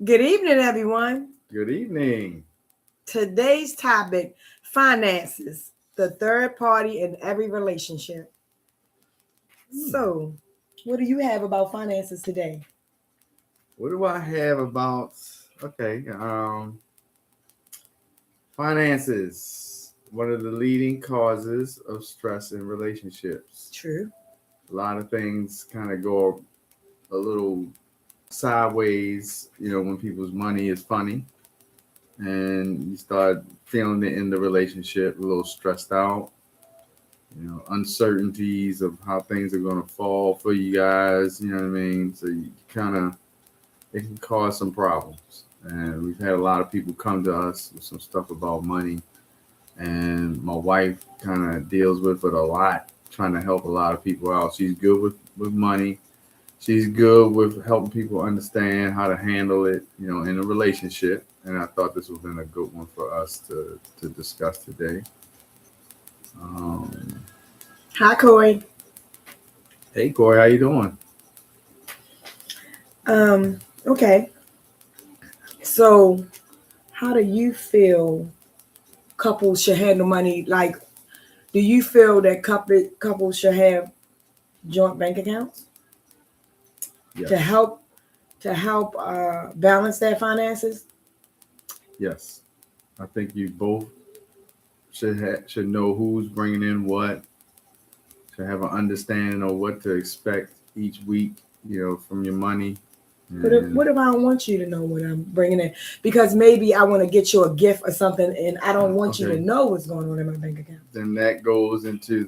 Good evening, everyone. Good evening. Today's topic, finances, the third party in every relationship. Hmm. So, what do you have about finances today? What do I have about finances? One of the leading causes of stress in relationships. True. A lot of things kind of go a little sideways, when people's money is funny and you start feeling it in the relationship, a little stressed out, uncertainties of how things are going to fall for you guys, you know what I mean? So you kind of it can cause some problems. And we've had a lot of people come to us with some stuff about money. And my wife kind of deals with it a lot, trying to help a lot of people out. She's good with money. She's good with helping people understand how to handle it, in a relationship. And I thought this would have been a good one for us to discuss today. Um, Hi, Corey. hey, Corey, how you doing? Okay. So, how do you feel couples should handle money? Like, do you feel that couples should have joint bank accounts to Yes, help balance their finances? yes. I think you both should know who's bringing in what, to have an understanding of what to expect each week, from your money. What And if I don't want you to know what I'm bringing in? Because maybe I want to get you a gift or something, and I don't want you to okay, know what's going on in my bank account. then that goes into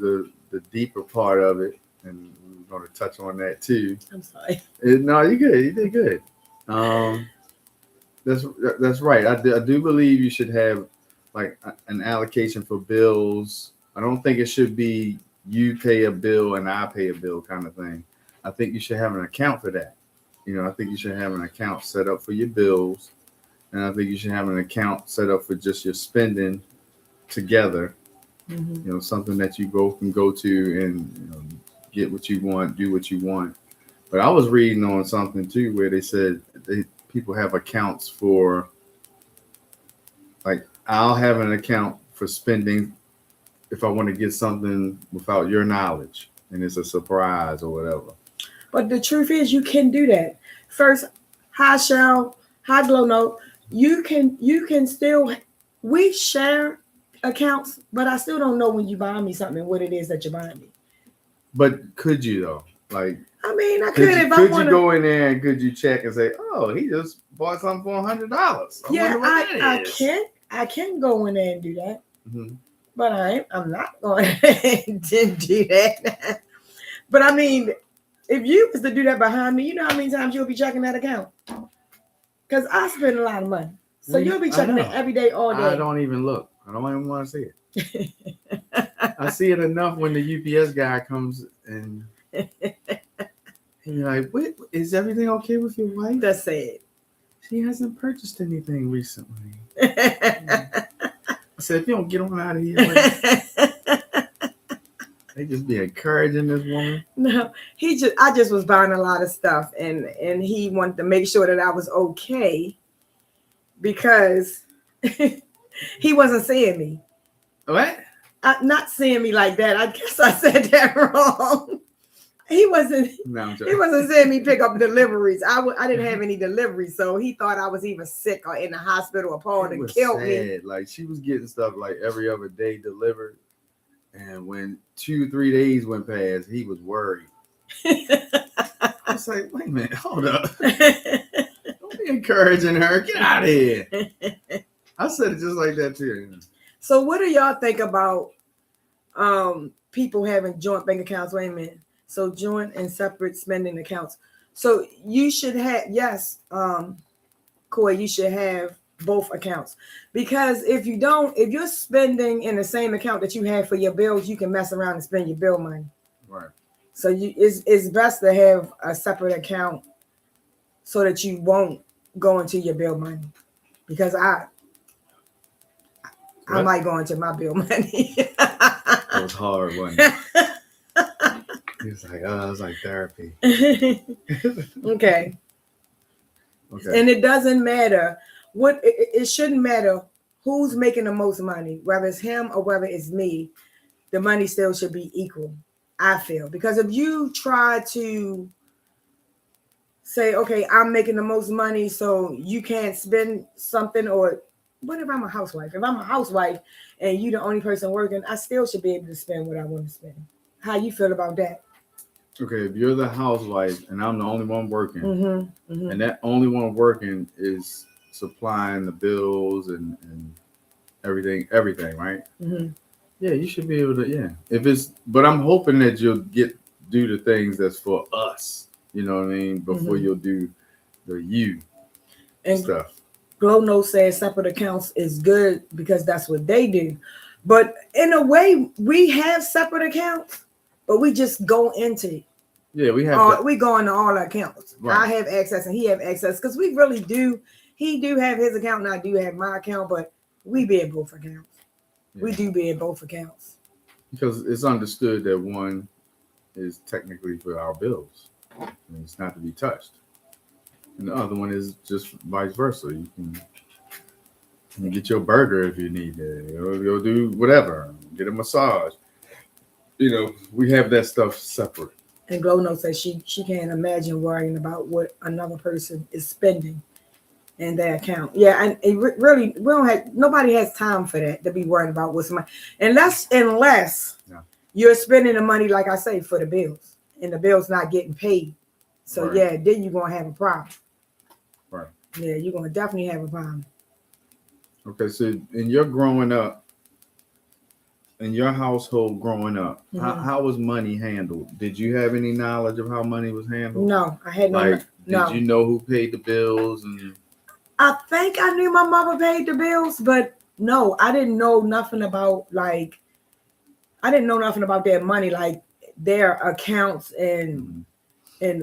the deeper part of it, and we're going to touch on that too. I'm sorry. No, you good. You did good. Um, that's that's right. I do believe you should have like an allocation for bills. I don't think it should be you pay a bill and I pay a bill kind of thing. I think you should have an account for that. I think you should have an account set up for your bills, and I think you should have an account set up for just your spending together. Hmm. Something that you both can go to and get what you want, do what you want. But I was reading on something too where they said people have accounts for, like, I'll have an account for spending if I want to get something without your knowledge and it's a surprise or whatever. But the truth is, you can do that. First, high glow note. You can still. We share accounts, but I still don't know when you buy me something what it is that you're buying me. But could you though? Like, I mean, I could could you if I could you want to. go in there and could you check and say, oh, he just bought something for $100? I Yeah, wonder what I that is. can I can go in there and do that, Mm-hmm. but I'm not going to do that. But I mean, if you was to do that behind me, you know how many times you'll be checking that account? Because I spend a lot of money. So you'll be I checking it know. every day, all I day. don't even look. I don't even want to see it. I see it enough when the UPS guy comes and you're like, "Wait, is everything okay with your wife? That's sad. She hasn't purchased anything recently." I said, "If you don't get on out of here, lady." They just be encouraging this woman. No, I just was buying a lot of stuff, and he wanted to make sure that I was okay because he wasn't seeing me. What? Not seeing me like that. I guess I said that wrong. He wasn't. No, I'm He joking. wasn't seeing me pick up deliveries. I didn't have any deliveries, so he thought I was either sick or in the hospital or Paul It and was killed me. sad. Like, she was getting stuff like every other day delivered, and when 2 3 days went past, he was worried. I was like, "Wait a minute, hold up! Don't be encouraging her. Get out of here." I said it just like that too. So, what do y'all think about people having joint bank accounts? Wait a minute. So, joint and separate spending accounts. So you should have, yes, Corey, you should have both accounts, because if you don't, if you're spending in the same account that you have for your bills, you can mess around and spend your bill money. Right. So it's best to have a separate account so that you won't go into your bill money, because I What? might go into my bill money. It was hard, wasn't it? He was like, oh, it was like therapy. Okay. Okay. And it doesn't matter it shouldn't matter who's making the most money, whether it's him or whether it's me. The money still should be equal, I feel. Because if you try to say, okay, I'm making the most money, so you can't spend something, or what if I'm a housewife? If I'm a housewife and you the only person working, I still should be able to spend what I want to spend. How you feel about that? Okay, if you're the housewife and I'm the only one working, Mm-hmm. and that only one working is supplying the bills and everything, right? Mm-hmm. Yeah, you should be able to. Yeah, if it's, but I'm hoping that you'll do the things that's for us. You know what I mean? Before Mhm. you'll do the you And stuff. Glow Note says separate accounts is good because that's what they do. But in a way, we have separate accounts, but we just go into it. Yeah, we have that. We go into all our accounts. Right. I have access and he have access because we really do. He do have his account and I do have my account, but we be in both accounts. Yeah. We do be in both accounts. Because it's understood that one is technically for our bills. And it's not to be touched. And the other one is just vice versa. You can get your burger if you need it. You'll do whatever. Get a massage. You know, we have that stuff separate. And Glow Note says she can't imagine worrying about what another person is spending in their account. Yeah, and it really, we don't have, nobody has time for that, to be worried about what's money. Unless Yeah. you're spending the money, like I say, for the bills, and the bills not getting paid. So Right. yeah, then you're gonna have a problem. Right. Yeah, you're gonna definitely have a problem. Okay, so in your growing up, in your household growing up, how was money handled? Did you have any knowledge of how money was handled? No, I had Like, no. did you know who paid the bills? And I think I knew my mother paid the bills, but no, I didn't know nothing about their money, like their accounts and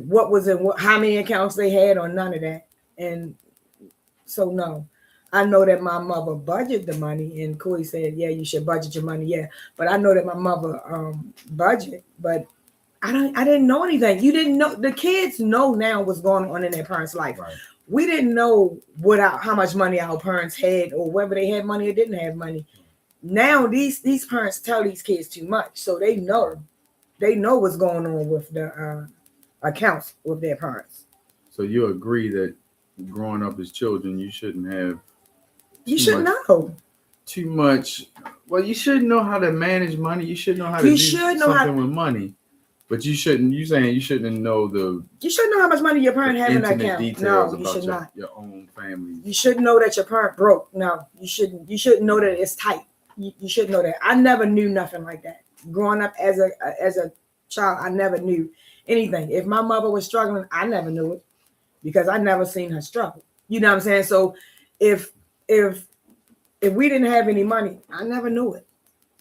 what was in what, how many accounts they had, or none of that. And so no, I know that my mother budgeted the money, and Corey said, "Yeah, you should budget your money." Yeah, but I know that my mother budget, but I didn't know anything. You didn't know. The kids know now what's going on in their parents' life. right. We didn't know how much money our parents had, or whether they had money or didn't have money. Now these parents tell these kids too much, so they know what's going on with the accounts with their parents. So you agree that growing up as children, you shouldn't have You should know. too much. Well, you should know how to manage money. You should know how to do something with money. But you shouldn't. You saying you shouldn't know You shouldn't know how much money your parent have in an account. Details No, you should not. Your own family. You shouldn't know that your parent broke. No, you shouldn't. You shouldn't know that it's tight. You shouldn't know that. I never knew nothing like that. Growing up as a child, I never knew anything. If my mother was struggling, I never knew it because I never seen her struggle. You know what I'm saying? So if we didn't have any money, I never knew it.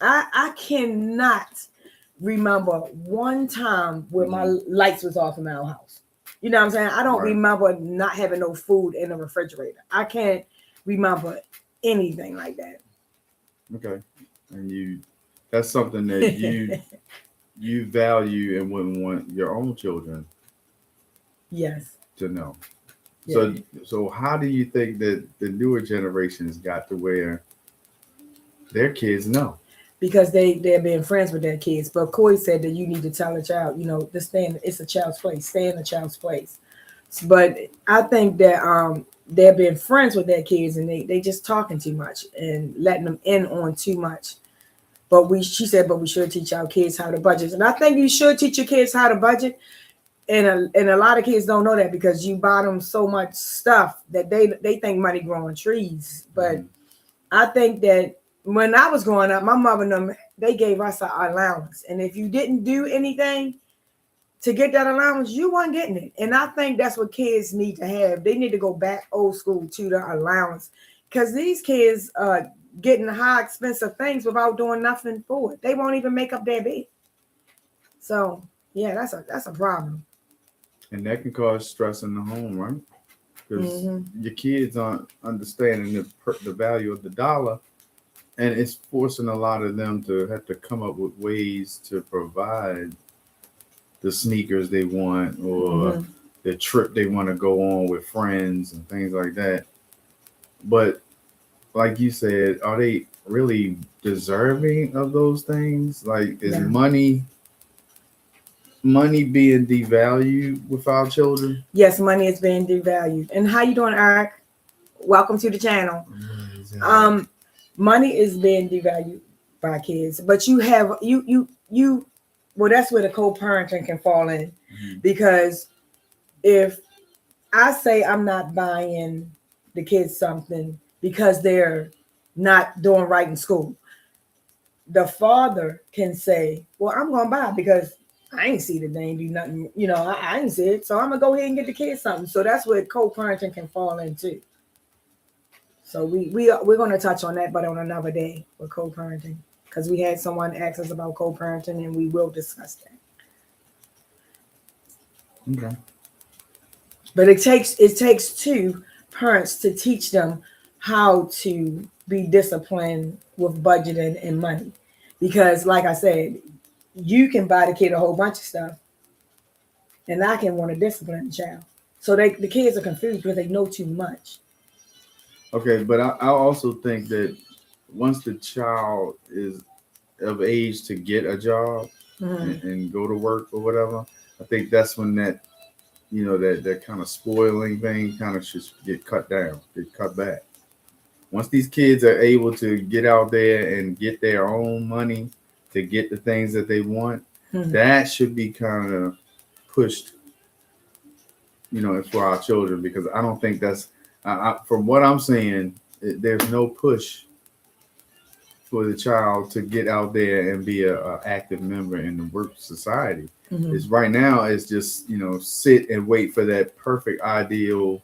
I cannot remember one time where my lights was off in our house. You know what I'm saying? I don't remember not having no food in the refrigerator. I can't remember anything like that. Okay. And that's something that you value and wouldn't want your own children to know. Yeah. So how do you think that the newer generations got to where their kids know? Because they're being friends with their kids. But Corey said that you need to tell a child, it's a child's place. Stay in the child's place. But I think that they're being friends with their kids and they just talking too much and letting them in on too much. But she said we should teach our kids how to budget. And I think you should teach your kids how to budget. And a lot of kids don't know that because you buy them so much stuff that they think money growing trees. But I think that when I was growing up, my mother and them, they gave us an allowance. And if you didn't do anything to get that allowance, you weren't getting it. And I think that's what kids need to have. They need to go back old school to the allowance because these kids are getting high expensive things without doing nothing for it. They won't even make up their bed. So yeah, that's a problem. And that can cause stress in the home, right? Because your kids aren't understanding the value of the dollar. And it's forcing a lot of them to have to come up with ways to provide the sneakers they want or the trip they want to go on with friends and things like that. But like you said, are they really deserving of those things? Like, is No. money being devalued with our children? Yes, money is being devalued. And how you doing, Eric? Welcome to the channel. Money is being devalued by kids, but you have you. Well, that's where the co-parenting can fall in, because if I say I'm not buying the kids something because they're not doing right in school, the father can say, well, I'm gonna buy it because I ain't see that they ain't do nothing, I ain't see it, so I'm gonna go ahead and get the kids something. So that's where co-parenting can fall into. So we're gonna touch on that, but on another day with co-parenting, because we had someone ask us about co-parenting, and we will discuss that. Okay. But it takes two parents to teach them how to be disciplined with budgeting and money, because like I said, you can buy the kid a whole bunch of stuff, and I can want to discipline the child. So the kids are confused because they know too much. Okay, but I also think that once the child is of age to get a job and go to work or whatever, I think that's when that that kind of spoiling thing kind of should get cut down, get cut back. Once these kids are able to get out there and get their own money to get the things that they want, that should be kind of pushed, for our children, because I don't think that's, from what I'm saying, there's no push for the child to get out there and be a active member in the work society. It's right now, it's just, sit and wait for that perfect ideal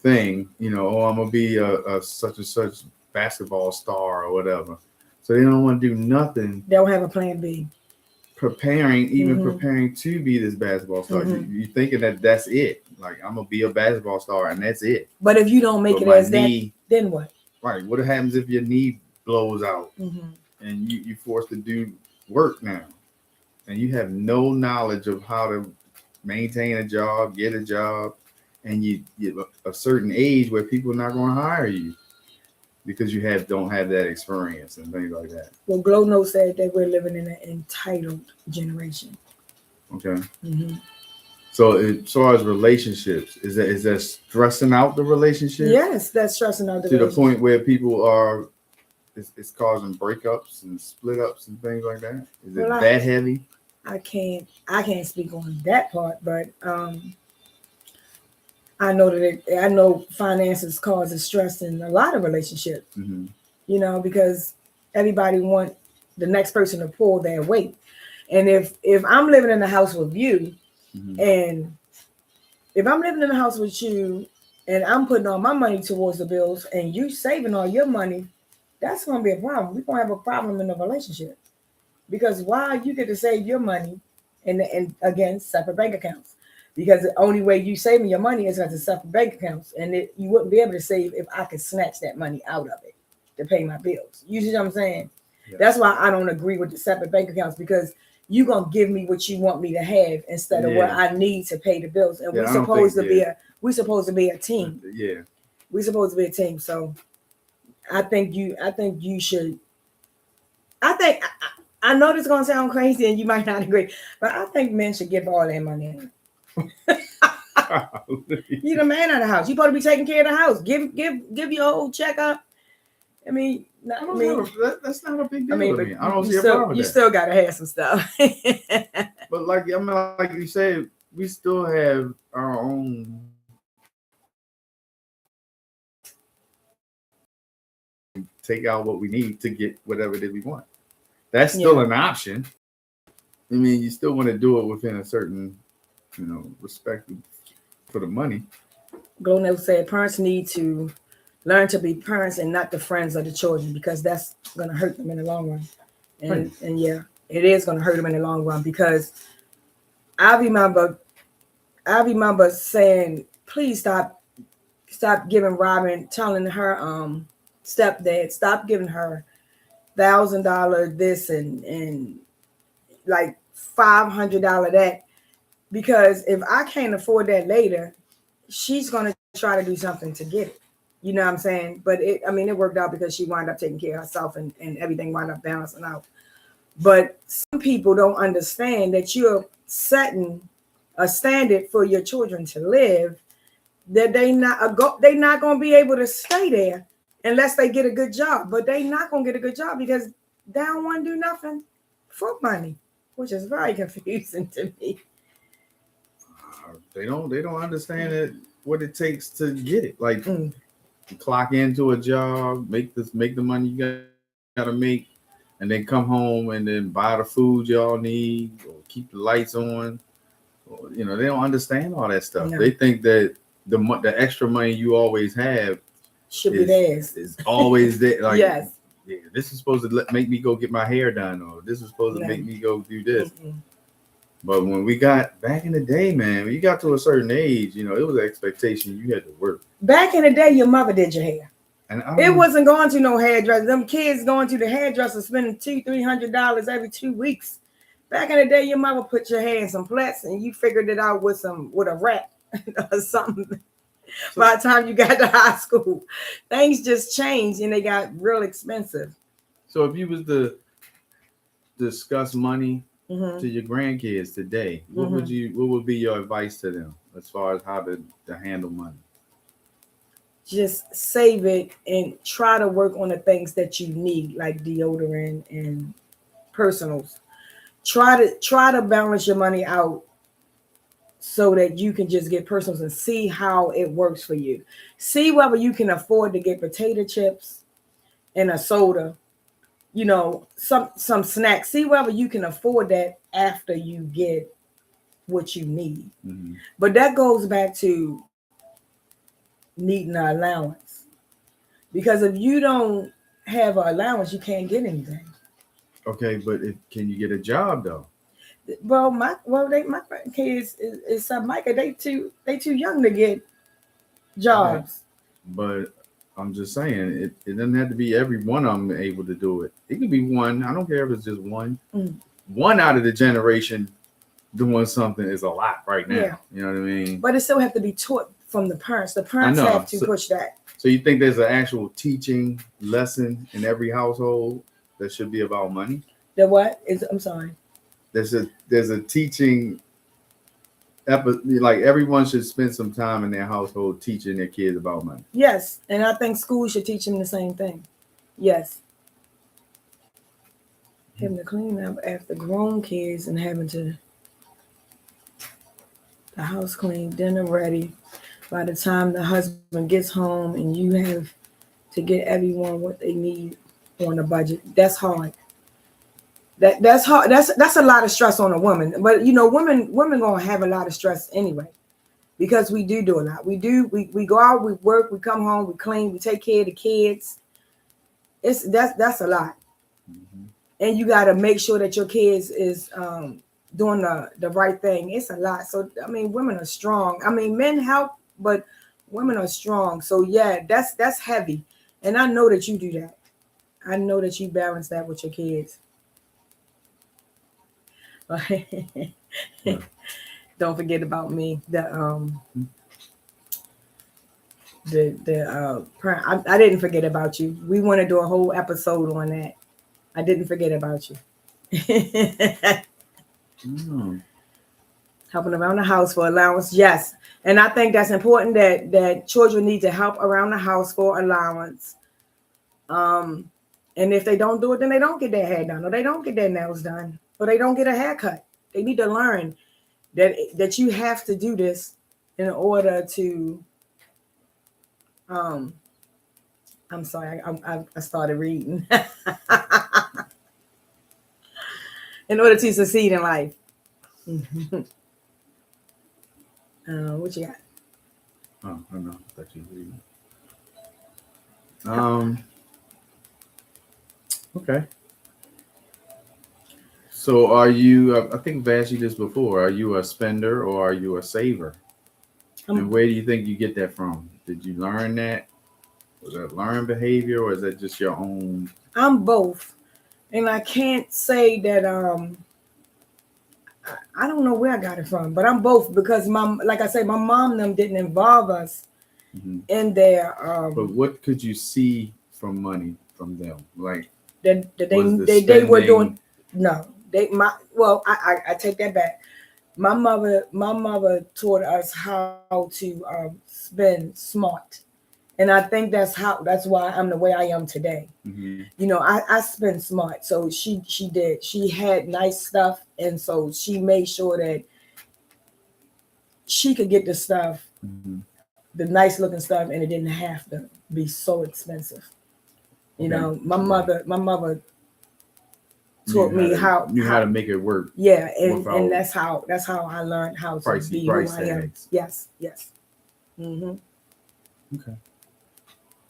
thing, I'm gonna be a such and such basketball star or whatever. So they don't want to do nothing. They don't have a plan B. Preparing to be this basketball star. You're thinking that that's it. Like, I'm gonna be a basketball star and that's it. But if you don't make it as that, then what? Right. What happens if your knee blows out and you're forced to do work now, and you have no knowledge of how to maintain a job, get a job, and you get a certain age where people are not going to hire you because you don't have that experience and things like that. Well, Glow Note said that we're living in an entitled generation. Okay. So as far as relationships, is that stressing out the relationship? Yes, that's stressing out to the point where people are, it's causing breakups and split ups and things like that. Is it that heavy? I can't speak on that part, but I know finances causes stress in a lot of relationships. Because everybody want the next person to pull their weight. And if I'm living in the house with you, and if I'm living in the house with you and I'm putting all my money towards the bills and you saving all your money, that's going to be a problem. We're going to have a problem in the relationship, because why you get to save your money and again, separate bank accounts, because the only way you saving your money is because it's separate bank accounts, and you wouldn't be able to save if I could snatch that money out of it to pay my bills. You see what I'm saying? Yeah. That's why I don't agree with the separate bank accounts, because you're going to give me what you want me to have instead of what I need to pay the bills. And we're supposed to be a team. Yeah. We're supposed to be a team. So I think you should, I know this is going to sound crazy and you might not agree, but I think men should give all their money. You're the man of the house. You're supposed to be taking care of the house. Give your whole checkup. I mean, that's not a big deal. But I don't see a problem with that. You still gotta have some stuff. But like you said, we still have our own. Take out what we need to get whatever that we want. That's still an option. I mean, you still want to do it within a certain, respect for the money. Glow said parents need to learn to be parents and not the friends of the children, because that's going to hurt them in the long run. And yeah, it is going to hurt them in the long run, because I remember saying, please stop giving Robin, telling her stepdad, stop giving her $1,000 this and like $500 that, because if I can't afford that later, she's going to try to do something to get it. You know what I'm saying? But it worked out because she wound up taking care of herself and everything wound up balancing out. But some people don't understand that you're setting a standard for your children to live, that they not going to be able to stay there unless they get a good job. But they not going to get a good job because they don't want to do nothing for money, which is very confusing to me. They don't understand it, what it takes to get it. Like clock into a job, make the money you gotta make, and then come home and then buy the food y'all need or keep the lights on. They don't understand all that stuff. No. They think that the extra money you always have should be theirs. Is always there. Like, yes. Yeah, this is supposed to make me go get my hair done, or this is supposed to make me go do this. But when we got back in the day, man, when you got to a certain age, it was an expectation you had to work. Back in the day, your mother did your hair. And it wasn't going to no hairdresser. Them kids going to the hairdresser spending $200-$300 every 2 weeks. Back in the day, your mother put your hair in some plaits and you figured it out with a wrap or something. So, by the time you got to high school, things just changed and they got real expensive. So if you was to discuss money to your grandkids today, what would be your advice to them as far as how to handle money? Just save it and try to work on the things that you need, like deodorant and personals. Try to balance your money out so that you can just get personals and see how it works for you. See whether you can afford to get potato chips and a soda, some snacks. See whether you can afford that after you get what you need. Mm-hmm. But that goes back to needing an allowance. Because if you don't have an allowance, you can't get anything. Okay, but can you get a job though? Well, my kids is Micah. They too young to get jobs. Okay. But I'm just saying, it doesn't have to be every one of them able to do it. It could be one. I don't care if it's just one. One out of the generation doing something is a lot right now. Yeah. You know what I mean? But it still have to be taught from the parents. The parents have to push that. So you think there's an actual teaching lesson in every household that should be about money? The what? I'm sorry. There's a teaching like everyone should spend some time in their household teaching their kids about money. Yes, and I think schools should teach them the same thing. Yes. Having to clean up after grown kids and having to the house clean, dinner ready. By the time the husband gets home and you have to get everyone what they need on a budget, that's hard. That's hard. That's a lot of stress on a woman. But women gonna have a lot of stress anyway, because we do a lot. We go out, we work, we come home, we clean, we take care of the kids. That's a lot. Mm-hmm. And you got to make sure that your kids is doing the right thing. It's a lot. So women are strong. Men help, but women are strong. So yeah, that's heavy. And I know that you do that. I know that you balance that with your kids. Don't forget about me. I didn't forget about you. We want to do a whole episode on that. I didn't forget about you. Helping around the house for allowance, yes. And I think that's important that children need to help around the house for allowance. And if they don't do it, then they don't get their hair done, or they don't get their nails done, or they don't get a haircut. They need to learn that you have to do this in order to. I'm sorry, I started reading. In order to succeed in life. What you got? Oh, I don't know. I thought you were reading. Okay. So are you, I think I've asked you this before, are you a spender or are you a saver? And where do you think you get that from? Did you learn that? Was that learned behavior, or is that just your own? I'm both. And I can't say that I don't know where I got it from, but I'm both because like I said, my mom and them didn't involve us Mhm. in their But what could you see from money from them? Like, that was the they were doing. spending? No, I take that back. My mother taught us how to spend smart, and I think that's why I'm the way I am today. Mhm. You know, I spend smart, so she did. She had nice stuff, and so she made sure that she could get the stuff, Mhm. the nice looking stuff, and it didn't have to be so expensive. You Okay. know, my Yeah. mother taught me Knew how to make it work yeah, and without that's how I learned how to pricey be who price I am. tags. Yes, yes. Hmm. Okay.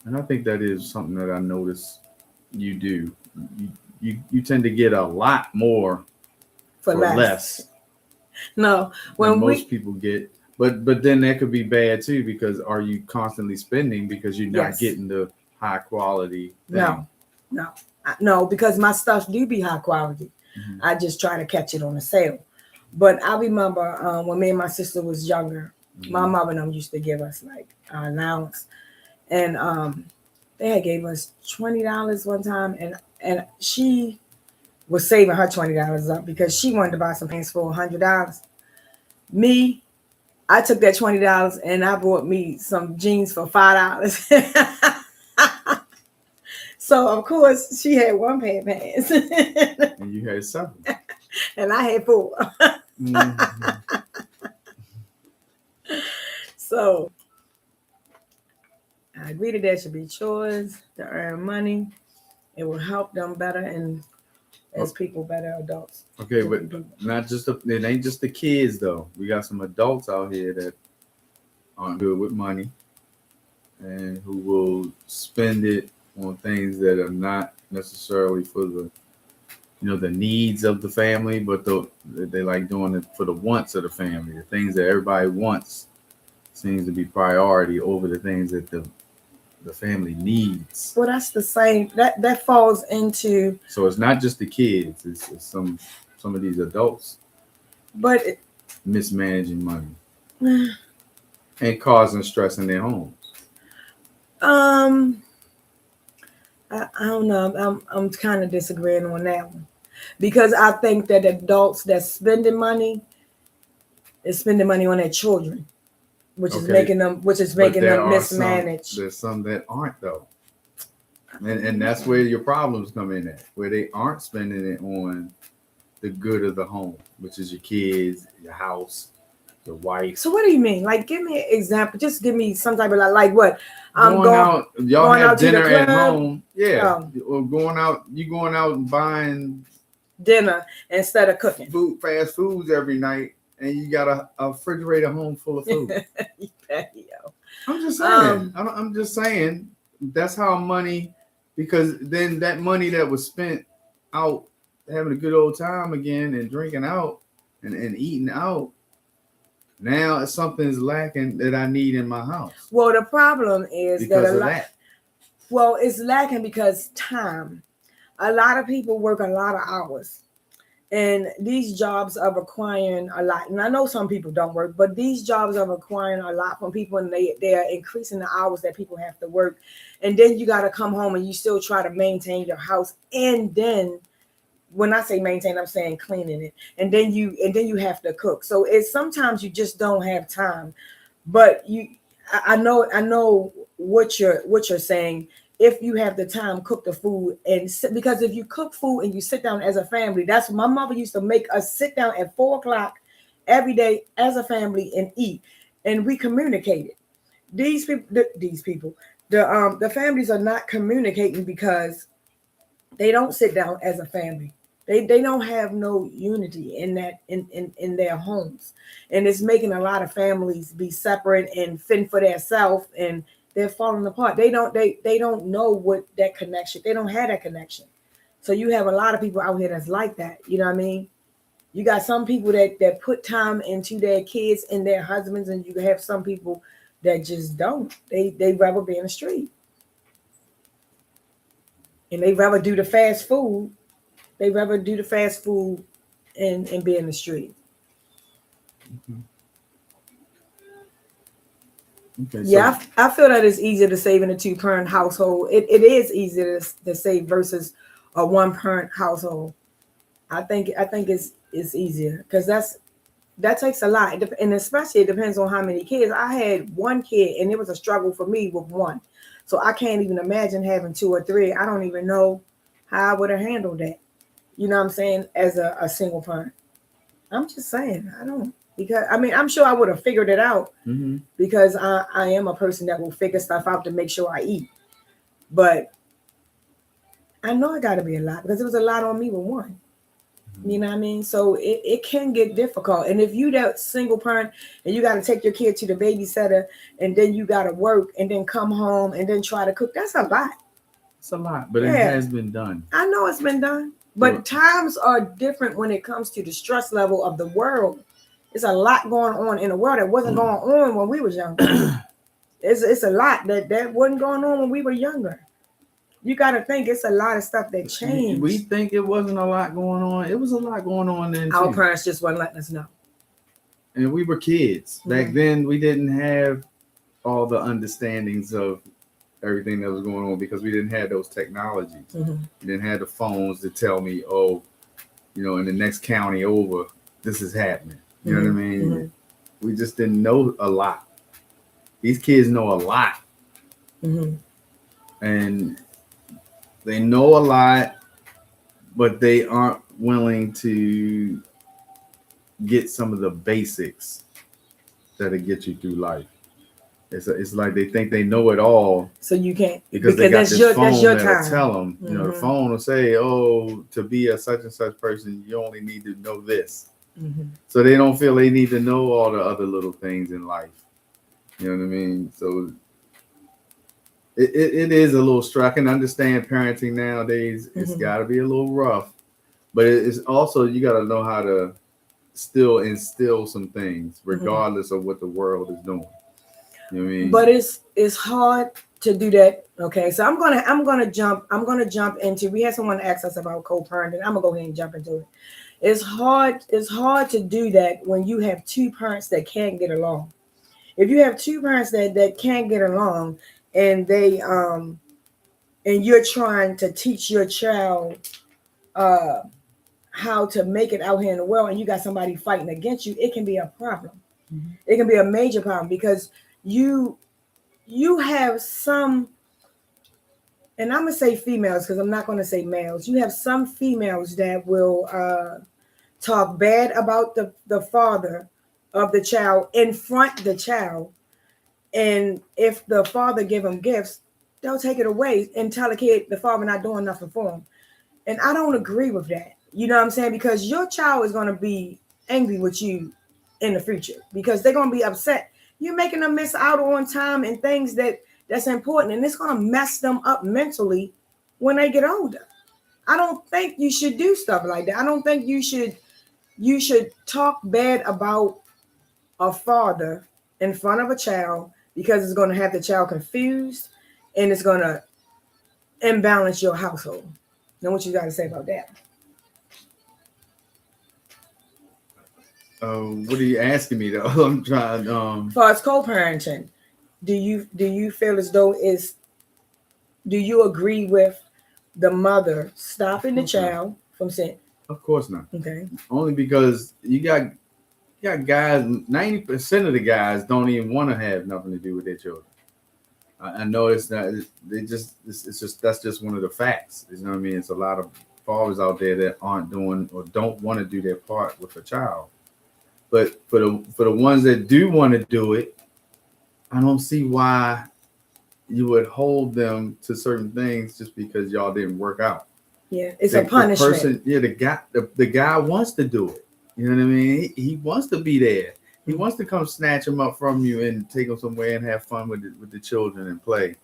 And I think that is something that I notice you do. You you tend to get a lot more For for less. less No, than when most we people get. But then that could be bad too, because are you constantly spending because you're not yes, getting the high quality thing? no, no, no, because my stuff do be high quality. Mhm. I just try to catch it on a sale. But I remember when me and my sister was younger, my Mhm. mom and them used to give us like allowance, and they had gave us $20 one time, and she was saving her $20 up because she wanted to buy some pants for $100. Me, I took that $20 and I bought me some jeans for $5. So of course she had one pair of pants, And you had something. and I had four. Mhm. So I agree that there should be chores to earn money. It will help them better and as people, better adults. Okay, but Different people. not just it ain't just the kids though. We got some adults out here that aren't good with money and who will spend it on things that are not necessarily for the the needs of the family, but they like doing it for the wants of the family. The things that everybody wants seems to be priority over the things that the family needs. Well, that's the same. That falls into, So it's not just the kids; it's some of these adults but mismanaging money and causing stress in their homes. um, I don't know. I'm kind of disagreeing on that one because I think that adults that spending money on their children, Okay, which is but making them mismanage. there's some that aren't though, and that's where your problems come in at, where they aren't spending it on the good of the home, which is your kids, your house, your So wife. what do you mean? Like, give me an example. Just give me some type of like what? I'm Going going out, y'all going have out to the dinner at club. home, yeah. Um, Or going out and buying dinner instead of cooking. fast foods every night, and you got a refrigerator home full of food. Yo. I'm just saying. I'm just saying that's how money, because then that money that was spent out having a good old time again and drinking out and eating out, now something's lacking that I need in my house Well, the problem is that because of that. well, it's lacking because time. A lot of people work a lot of hours. And these jobs are requiring a lot. And I know some people don't work, but these jobs are requiring a lot from people, and they are increasing the hours that people have to work. And then you got to come home and you still try to maintain your house. And then when I say maintain, I'm saying cleaning it. And then you have to cook. So it's sometimes you just don't have time. But I know what you're saying. If you have the time, cook the food because if you cook food and you sit down as a family, that's what my mother used to make us sit down at 4 o'clock every day as a family and eat, and we communicated. These people, the families are not communicating because they don't sit down as a family. They don't have no unity in that in their homes, and it's making a lot of families be separate and fend for themselves, and they're falling apart. They don't know what that connection. They don't have that connection. So you have a lot of people out here that's like that. You know what I mean? You got some people that put time into their kids and their husbands, and you have some people that just don't. They rather be in the street, and they rather do the fast food. They rather do the fast food and be in the street. Okay, Yeah, I feel that it's easier to save in a two-parent household. It is easier to save versus a one-parent household. I think it's easier because that takes a lot, and especially it depends on how many kids. I had one kid, and it was a struggle for me with one, so I can't even imagine having two or three. I don't even know how I would have handled that. You know what I'm saying? As a single parent, I'm just saying I don't because I mean I'm sure I would have figured it out hmm because I am a person that will figure stuff out to make sure I eat. But I know it got to be a lot because it was a lot on me with one. You know what I mean? So it can get difficult. And if you that single parent and you got to take your kid to the babysitter and then you got to work and then come home and then try to cook, that's a lot. It's a lot, but it Yeah, has been done. I know it's been done. Well, But times are different when it comes to the stress level of the world. It's a lot going on in the world that wasn't going on when we was younger. It's a lot that wasn't going on when we were younger. You got to think it's a lot of stuff that changed. We think it wasn't a lot going on. It was a lot going on then Our too. parents just wasn't letting us know. And we were kids. Back then we didn't have all the understandings of everything that was going on because we didn't have those technologies. Mm-hmm. We didn't have the phones to tell me, oh, in the next county over, this is happening. You know what I mean? Mm-hmm. We just didn't know a lot. These kids know a lot. Mm-hmm. And they know a lot, but they aren't willing to get some of the basics that'll get you through life. It's like they think they know it all. So you can't because they got that's this your phone time. that'll tell them. The phone will say, "Oh, to be a such and such person, you only need to know this." Mm-hmm. So they don't feel they need to know all the other little things in life. You know what I mean? So it is a little strong. I can understand parenting nowadays. It's got to be a little rough, but it's also you got to know how to still instill some things, regardless of what the world is doing. You know what I mean? But it's hard to do that. Okay, so I'm gonna jump into. We had someone ask us about co-parenting. I'm gonna go ahead and jump into it. It's hard to do that when you have two parents that can't get along. If you have two parents that can't get along and they and you're trying to teach your child how to make it out here in the world and you got somebody fighting against you, it can be a problem. It can be a major problem because you have some, and I'm gonna say females because I'm not gonna say males. You have some females that will talk bad about the father of the child in front of the child, and if the father give them gifts, they'll take it away and tell the kid the father not doing nothing for him. And I don't agree with that. You know what I'm saying? Because your child is gonna be angry with you in the future because they're gonna be upset. You're making them miss out on time and things that's important, and it's gonna mess them up mentally when they get older. I don't think you should do stuff like that. I don't think you should talk bad about a father in front of a child because it's gonna have the child confused and it's gonna imbalance your household. Now, what you got to say about that? What are you asking me though? I'm trying. As far as co-parenting, do you feel as though do you agree with the mother stopping the child from saying? Of course not. Okay. Only because you got guys. 90% of the guys don't even want to have nothing to do with their children. I know it's not. It's just that's just one of the facts. You know what I mean? It's a lot of fathers out there that aren't doing or don't want to do their part with a child. But for the ones that do want to do it, I don't see why you would hold them to certain things just because y'all didn't work out. Yeah, it's a punishment. The guy wants to do it. You know what I mean? He wants to be there. He wants to come snatch them up from you and take them somewhere and have fun with the children and play.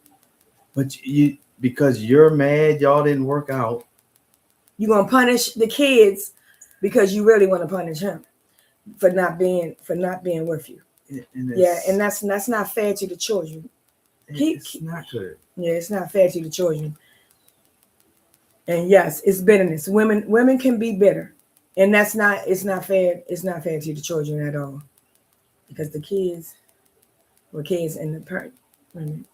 But because you're mad, y'all didn't work out. You're gonna punish the kids because you really want to punish him for not being with you. And that's not fair to the children. It's not good. Yeah, it's not fair to the children. And yes, it's bitterness. Women can be bitter, and it's not fair. It's not fair to the children at all. because the kids were kids and the parent. Wait a minute.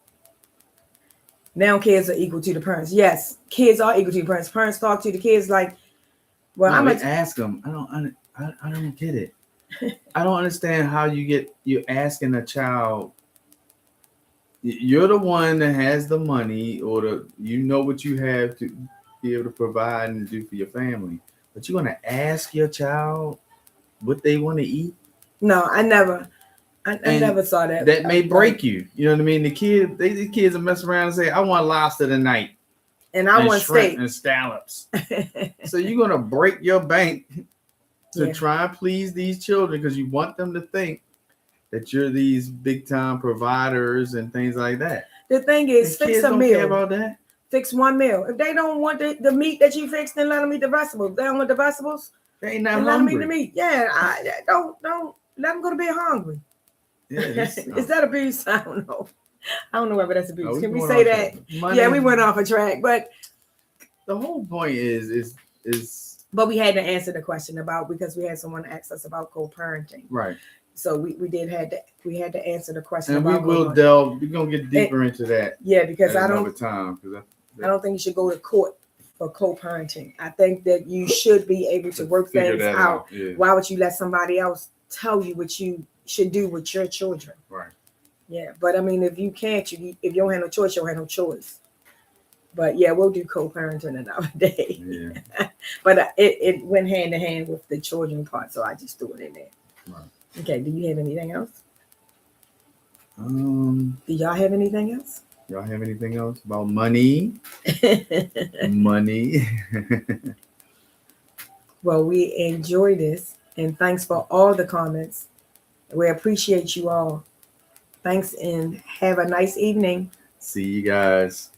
Now kids are equal to the parents. Yes, kids are equal to the parents. Parents talk to the kids like, well, No, I'm they ask them. I don't get it. I don't understand how you're asking a child. You're the one that has the money, or you know what you have to be able to provide and do for your family. But you're gonna ask your child what they want to eat. No, I never And never saw that. That may break you. You know what I mean? These kids will mess around and say, "I want lobster tonight, And I want shrimp steak and scallops." So you're gonna break your bank to Yeah. try and please these children because you want them to think that you're these big time providers and things like that. The thing is, And fix kids a don't care meal. about that. Fix one meal. If they don't want the meat that you fixed, then let them eat the vegetables. If they don't want the vegetables, They ain't not then let them eat the hungry. meat. Yeah, don't let them go to bed hungry. Yeah, Is that abuse? I don't know. I don't know whether that's abuse. Can we going say off that? track. Money, Yeah, we went off a track, but The whole point is we had to answer the question about, because we had someone ask us about co-parenting. right. So we had to answer the question And we about will co-parenting. delve. We're gonna get deeper into that. Yeah, because at I another don't time. I don't think you should go to court for co-parenting. I think that you should be able to work Figure things that out. Yeah. Why would you let somebody else tell you what you should do with your children? Right. Yeah, but I mean, if you can't, if you don't have no choice, you don't have no choice. But yeah, we'll do co-parenting another day. Yeah. But it went hand in hand with the children part, so I just threw it in there. Right. Okay, do you have anything else? Do y'all have anything else? Y'all have anything else about money? Money. Well, we enjoy this, and thanks for all the comments. We appreciate you all. Thanks, and have a nice evening. See you guys.